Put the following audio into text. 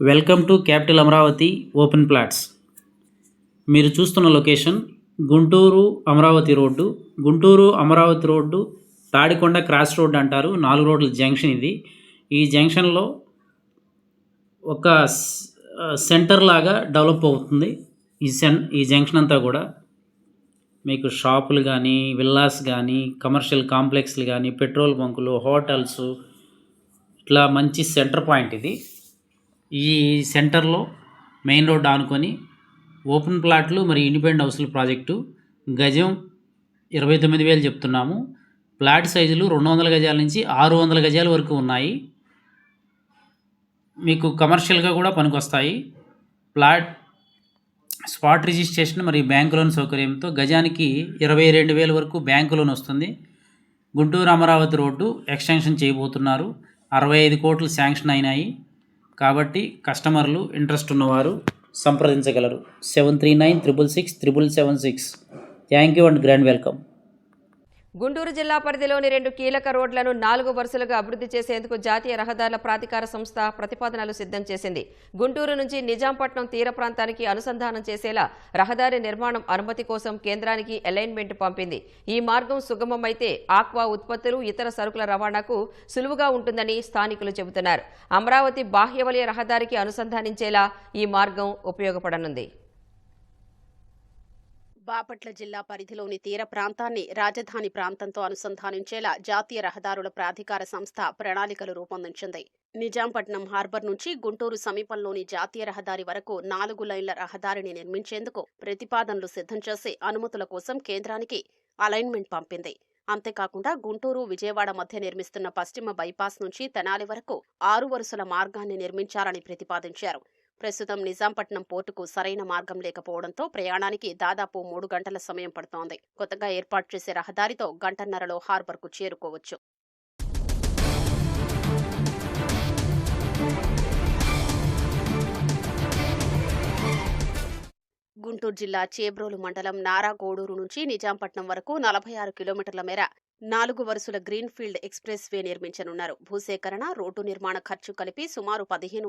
Welcome to capital Amaravati open plots. మీరు చూస్తున్న location Guntur Amaravati road. Guntur Amaravati road Tadikonda cross road అంటారు. 4 రోడ్ల జంక్షన్ ఇది. ఈ జంక్షన్లో ఒక సెంటర్ లాగా డెవలప్ అవుతుంది. ఈ జంక్షన్ అంతా కూడా మీకు షాపులు కానీ, విల్లాస్ కానీ, కమర్షియల్ కాంప్లెక్స్లు కానీ, పెట్రోల్ బంకులు, హోటల్స్, ఇట్లా మంచి సెంటర్ పాయింట్ ఇది. ఈ సెంటర్లో మెయిన్ రోడ్ ఆనుకొని ఓపెన్ ప్లాట్లు మరియు ఇండిపెండెంట్ హౌస్ల ప్రాజెక్టు. గజం 29,000 చెప్తున్నాము. ప్లాట్ సైజులు 200 గజాల నుంచి 600 గజాల వరకు ఉన్నాయి. మీకు కమర్షియల్గా కూడా పనికొస్తాయి. ప్లాట్ స్పాట్ రిజిస్ట్రేషన్ మరియు బ్యాంకు లోన్ సౌకర్యంతో గజానికి 22,000 వరకు బ్యాంకు లోన్ వస్తుంది. గుంటూరు అమరావతి రోడ్డు ఎక్స్టెన్షన్ చేయబోతున్నారు. 65 కోట్లు శాంక్షన్ అయినాయి. కాబట్టి కస్టమర్లు ఇంట్రెస్ట్ ఉన్నవారు సంప్రదించగలరు. 7396667776. Thank you and grand welcome. Guntur జిల్లా పరిధిలోని 2 కీలక రోడ్లను 4 వరుసలుగా అభివృద్ధి చేసేందుకు జాతీయ రహదారుల ప్రాధికార సంస్థ ప్రతిపాదనలు సిద్ధం చేసింది. గుంటూరు నుంచి నిజాంపట్నం తీర ప్రాంతానికి అనుసంధానం చేసేలా రహదారి నిర్మాణం అనుమతి కోసం కేంద్రానికి అలైన్మెంట్ పంపింది. ఈ మార్గం సుగమమైతే ఆక్వా ఉత్పత్తులు, ఇతర సరుకుల రవాణాకు సులువుగా ఉంటుందని స్థానికులు చెబుతున్నారు. అమరావతి బాహ్యవలయ రహదారికి అనుసంధానించేలా ఈ మార్గం ఉపయోగపడనుంది. బాపట్ల జిల్లా పరిధిలోని తీర ప్రాంతాన్ని రాజధాని ప్రాంతంతో అనుసంధానించేలా జాతీయ రహదారుల ప్రాధికార సంస్థ ప్రణాళికలు రూపొందించింది. నిజాంపట్నం హార్బర్ నుంచి గుంటూరు సమీపంలోని జాతీయ రహదారి వరకు 4 లైన్ల రహదారిని నిర్మించేందుకు ప్రతిపాదనలు సిద్ధం చేసి అనుమతుల కోసం కేంద్రానికి అలైన్మెంట్ పంపింది. అంతేకాకుండా గుంటూరు, విజయవాడ మధ్య నిర్మిస్తున్న పశ్చిమ బైపాస్ నుంచి తెనాలి వరకు 6 వరుసల మార్గాన్ని నిర్మించాలని ప్రతిపాదించారు. ప్రస్తుతం నిజాంపట్నం పోర్టుకు సరైన మార్గం లేకపోవడంతో ప్రయాణానికి దాదాపు 3 గంటల సమయం పడుతోంది. కొత్తగా ఏర్పాటు చేసే రహదారితో గంటన్నరలో హార్బర్కు చేరుకోవచ్చు. గుంటూరు జిల్లా చేబ్రోలు మండలం నారాగోడూరు నుంచి నిజాంపట్నం వరకు 46 కిలోమీటర్ల మేర 4 వరుసల గ్రీన్ ఫీల్డ్ ఎక్స్ప్రెస్ వే నిర్మించనున్నారు. భూసేకరణ, రోడ్డు నిర్మాణ ఖర్చు కలిపి సుమారు 15